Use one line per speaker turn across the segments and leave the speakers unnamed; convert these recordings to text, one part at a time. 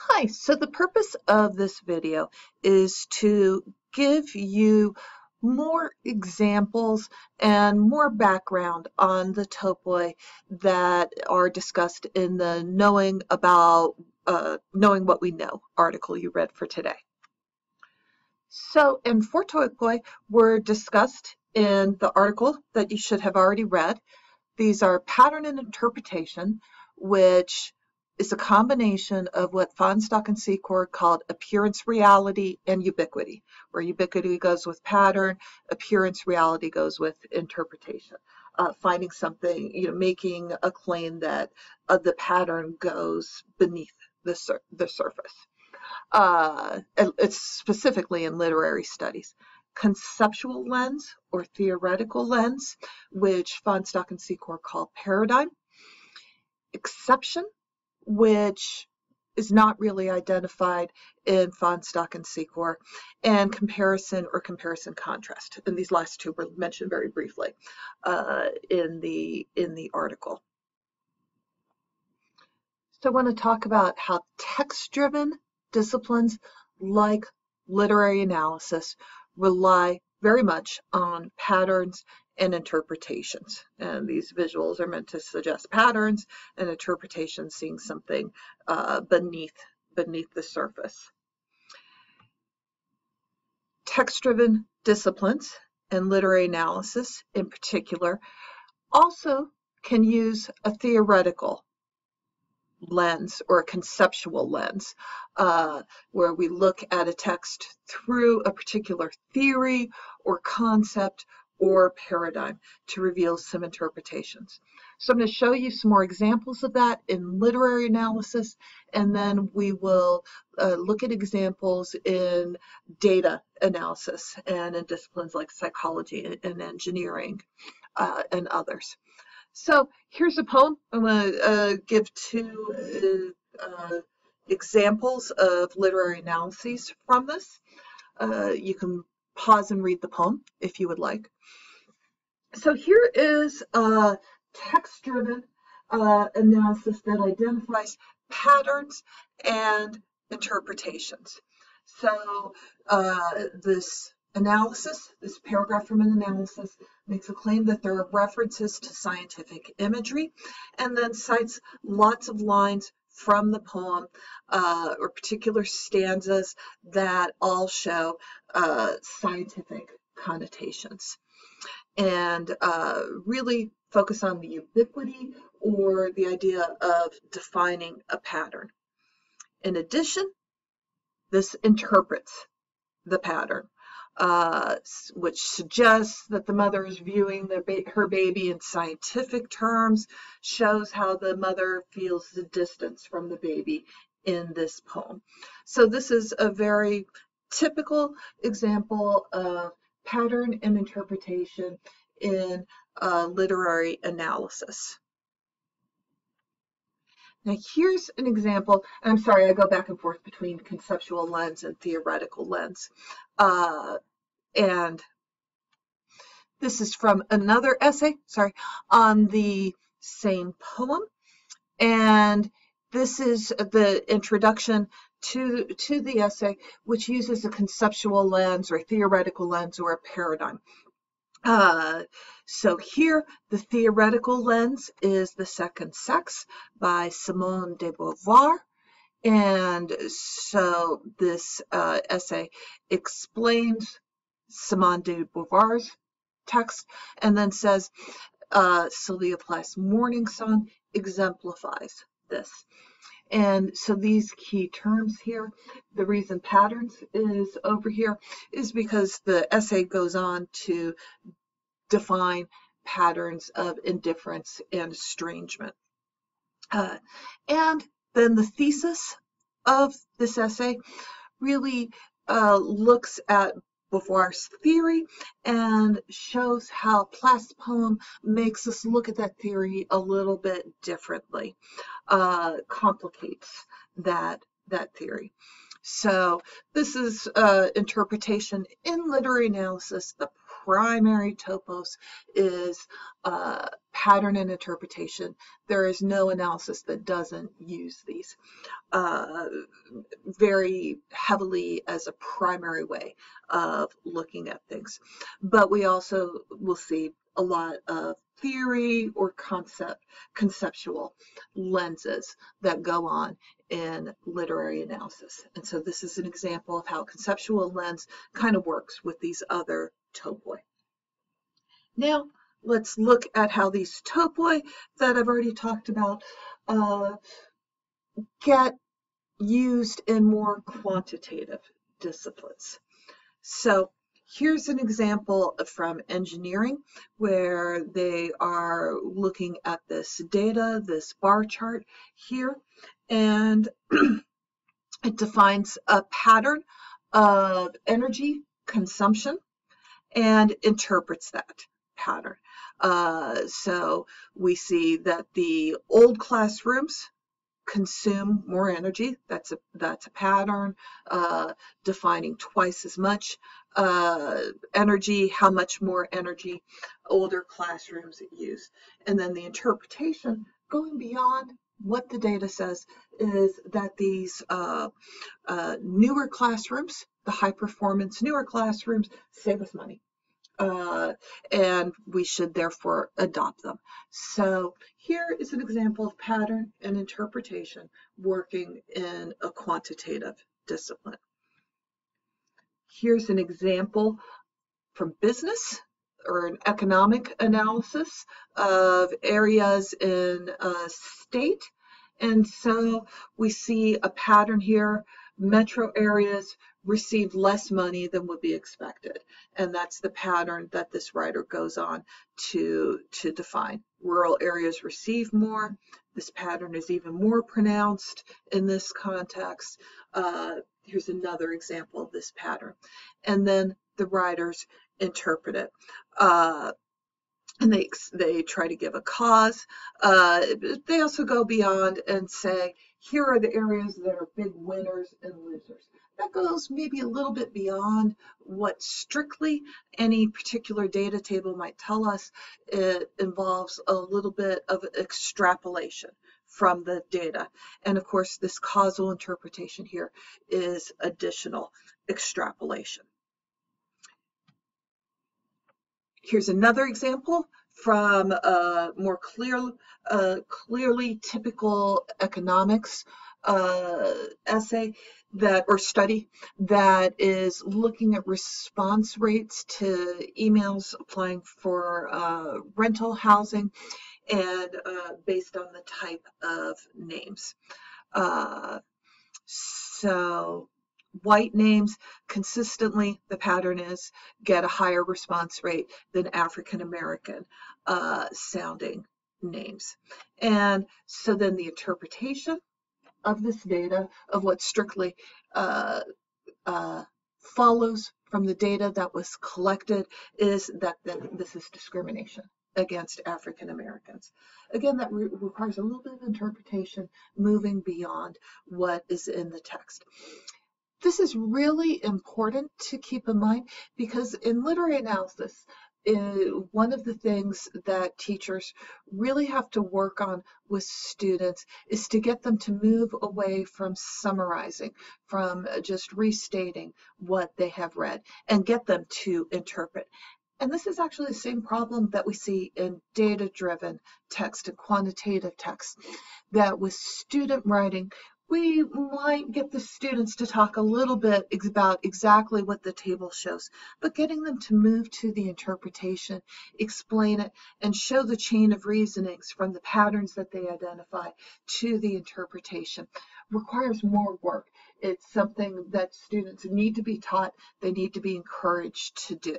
Hi, so the purpose of this video is to give you more examples and more background on the topoi that are discussed in the Knowing What We Know article you read for today. So, and four topoi were discussed in the article that you should have already read. These are pattern and interpretation, which is a combination of what Fahnestock and Secor called appearance reality and ubiquity, where ubiquity goes with pattern, appearance reality goes with interpretation. Finding something, making a claim that the pattern goes beneath the surface. It's specifically in literary studies. Conceptual lens or theoretical lens, which Fahnestock and Secor call paradigm. Exception, which is not really identified in Fahnestock and Secor, and comparison or comparison contrast. And these last two were mentioned very briefly in the article. So I want to talk about how text-driven disciplines like literary analysis rely very much on patterns and interpretations. And these visuals are meant to suggest patterns and interpretations, seeing something beneath the surface. Text-driven disciplines and literary analysis in particular also can use a theoretical lens or a conceptual lens, where we look at a text through a particular theory or concept or paradigm to reveal some interpretations. So I'm going to show you some more examples of that in literary analysis, and then we will look at examples in data analysis and in disciplines like psychology and engineering and others. So here's a poem. I'm going to give two examples of literary analyses from this. You can pause and read the poem if you would like. So here is a text-driven analysis that identifies patterns and interpretations. So this paragraph from an analysis makes a claim that there are references to scientific imagery, and then cites lots of lines from the poem or particular stanzas that all show scientific connotations, and really focus on the ubiquity or the idea of defining a pattern. In addition, this interprets the pattern, which suggests that the mother is viewing her baby in scientific terms, shows how the mother feels the distance from the baby in this poem. So this is a very typical example of pattern and interpretation in literary analysis. Now here's an example, and I'm sorry, I go back and forth between conceptual lens and theoretical lens. And this is from another essay, on the same poem. And this is the introduction to the essay, which uses a conceptual lens or a theoretical lens or a paradigm. So here, the theoretical lens is The Second Sex by Simone de Beauvoir. And so this essay explains Simone de Beauvoir's text and then says Sylvia Plath's Morning Song exemplifies this. And so these key terms here, the reason patterns is over here is because the essay goes on to define patterns of indifference and estrangement. And then the thesis of this essay really looks at Beauvoir's theory and shows how Plath's poem makes us look at that theory a little bit differently, complicates that theory. So this is interpretation in literary analysis, the primary topos is pattern and interpretation. There is no analysis that doesn't use these very heavily as a primary way of looking at things. But we also will see a lot of theory or conceptual lenses that go on in literary analysis. And so this is an example of how conceptual lens kind of works with these other topoi. Now, let's look at how these topoi that I've already talked about get used in more quantitative disciplines. So here's an example from engineering where they are looking at this data, this bar chart here, and it defines a pattern of energy consumption and interprets that pattern. So we see that the old classrooms consume more energy. That's a pattern defining twice as much energy, how much more energy older classrooms use. And then the interpretation, going beyond what the data says, is that these newer classrooms, the high performance newer classrooms, save us money. And we should therefore adopt them. So here is an example of pattern and interpretation working in a quantitative discipline. Here's an example from business or an economic analysis of areas in a state. And so we see a pattern here. Metro areas receive less money than would be expected. And that's the pattern that this writer goes on to define. Rural areas receive more. This pattern is even more pronounced in this context. Here's another example of this pattern. And then the writers interpret it. And they try to give a cause. They also go beyond and say, here are the areas that are big winners and losers. That goes maybe a little bit beyond what strictly any particular data table might tell us. It involves a little bit of extrapolation from the data. And of course, this causal interpretation here is additional extrapolation. Here's another example from a more clearly typical economics essay or study that is looking at response rates to emails applying for rental housing and based on the type of names. So white names, consistently, the pattern is get a higher response rate than African American sounding names. And so then the interpretation of this data, of what strictly follows from the data that was collected, is that this is discrimination against African Americans. Again, that requires a little bit of interpretation, moving beyond what is in the text. This is really important to keep in mind because in literary analysis, one of the things that teachers really have to work on with students is to get them to move away from summarizing, from just restating what they have read, and get them to interpret. And this is actually the same problem that we see in data-driven text and quantitative text, that with student writing, we might get the students to talk a little bit about exactly what the table shows, but getting them to move to the interpretation, explain it, and show the chain of reasonings from the patterns that they identify to the interpretation requires more work. It's something that students need to be taught, they need to be encouraged to do.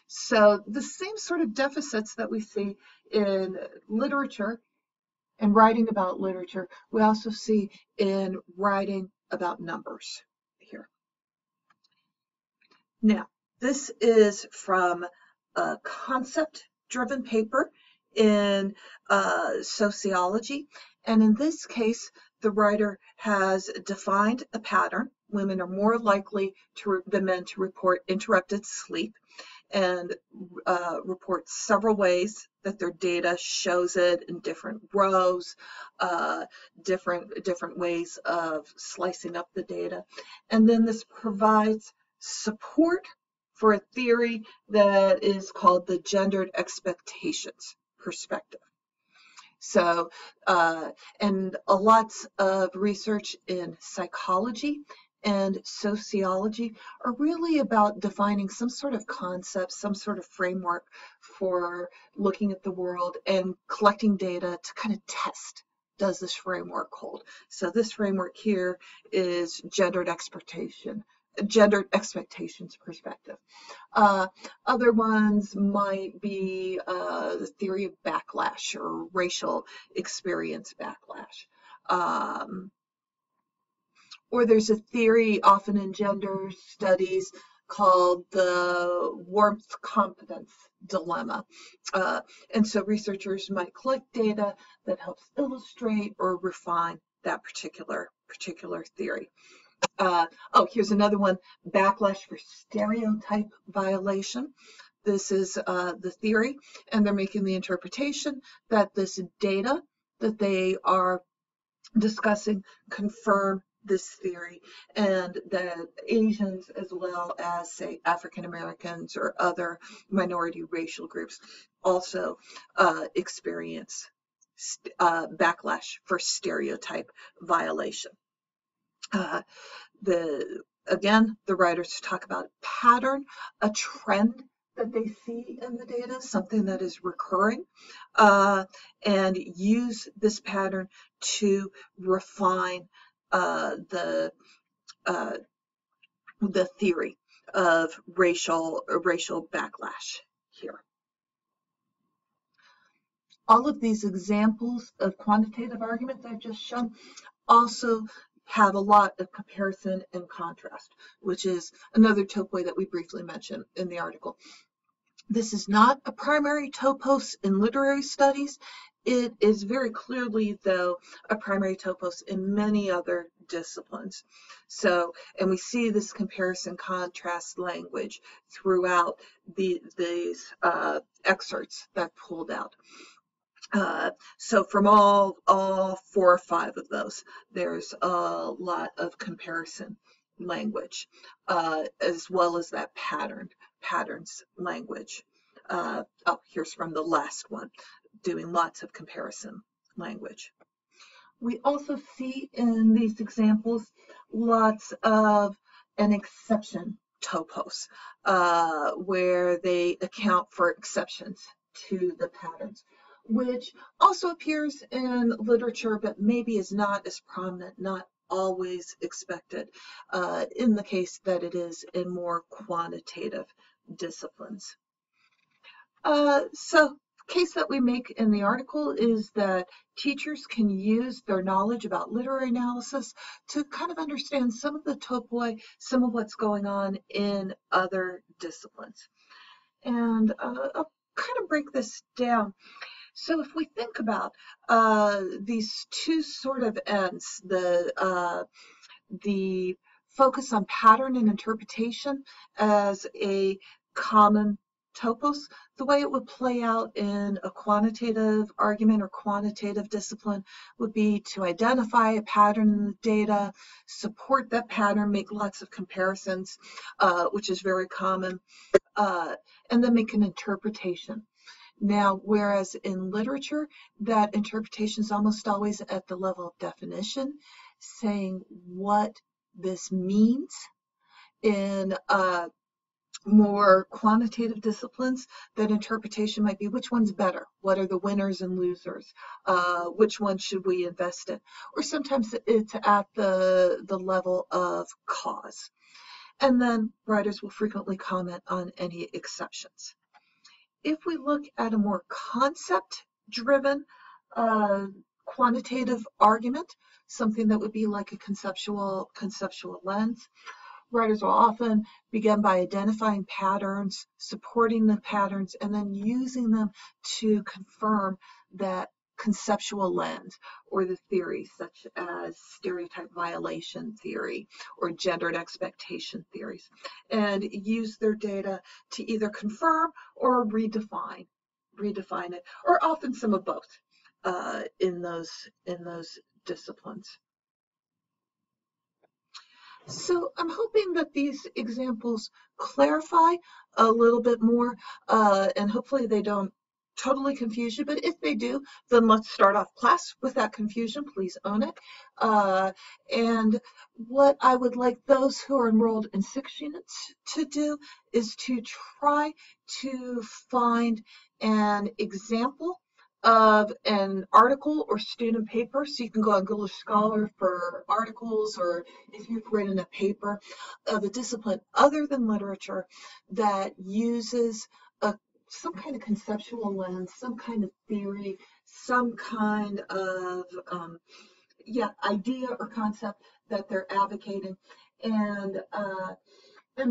So the same sort of deficits that we see in literature and writing about literature, we also see in writing about numbers here. Now, this is from a concept-driven paper in sociology, and in this case, the writer has defined a pattern. Women are more likely than men to report interrupted sleep. and report several ways that their data shows it in different rows, different ways of slicing up the data. And then this provides support for a theory that is called the gendered expectations perspective. So, and lots of research in psychology and sociology are really about defining some sort of concept, some sort of framework for looking at the world and collecting data to kind of test, does this framework hold? So this framework here is gendered expectations perspective. Other ones might be the theory of backlash or racial experience backlash. Or there's a theory often in gender studies called the warmth competence dilemma. And so researchers might collect data that helps illustrate or refine that particular theory. Here's another one, backlash for stereotype violation. This is the theory, and they're making the interpretation that this data that they are discussing confirm this theory, and that Asians, as well as, say, African Americans or other minority racial groups, also experience backlash for stereotype violation. Again, the writers talk about pattern, a trend that they see in the data, something that is recurring, and use this pattern to refine the theory of racial backlash here. All of these examples of quantitative argument that I've just shown also have a lot of comparison and contrast, which is another topoi that we briefly mentioned in the article. This is not a primary topos in literary studies. It is very clearly, though, a primary topos in many other disciplines. So, and we see this comparison contrast language throughout these excerpts that I've pulled out. So from all 4 or 5 of those, there's a lot of comparison language, as well as that patterns language. Here's from the last one, doing lots of comparison language. We also see in these examples lots of an exception topos, where they account for exceptions to the patterns, which also appears in literature, but maybe is not as prominent, not always expected, in the case that it is in more quantitative disciplines. So the case that we make in the article is that teachers can use their knowledge about literary analysis to kind of understand some of the topoi, some of what's going on in other disciplines. And I'll kind of break this down. So if we think about these two sort of ends, the focus on pattern and interpretation as a common topos, the way it would play out in a quantitative argument or quantitative discipline would be to identify a pattern in the data, support that pattern, make lots of comparisons, which is very common, and then make an interpretation. Now, whereas in literature, that interpretation is almost always at the level of definition, saying what this means. In more quantitative disciplines, that interpretation might be which one's better, what are the winners and losers, which one should we invest in, or sometimes it's at the level of cause. And then writers will frequently comment on any exceptions. If we look at a more concept-driven quantitative argument, something that would be like a conceptual lens, writers will often begin by identifying patterns, supporting the patterns, and then using them to confirm that conceptual lens or the theories such as stereotype violation theory or gendered expectation theories, and use their data to either confirm or redefine it, or often some of both in those disciplines. So I'm hoping that these examples clarify a little bit more, and hopefully they don't totally confuse you, but if they do, then let's start off class with that confusion. Please own it. And what I would like those who are enrolled in 6 units to do is to try to find an example of an article or student paper. So you can go on Google Scholar for articles, or if you've written a paper of a discipline other than literature that uses some kind of conceptual lens, some kind of theory, some kind of idea or concept that they're advocating, and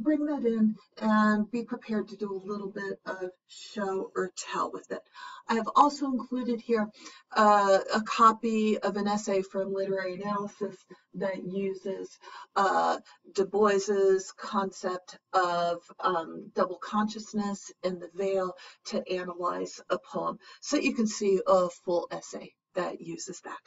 bring that in and be prepared to do a little bit of show or tell with it. I have also included here a copy of an essay from Literary Analysis that uses Du Bois's concept of double consciousness and the veil to analyze a poem. So you can see a full essay that uses that.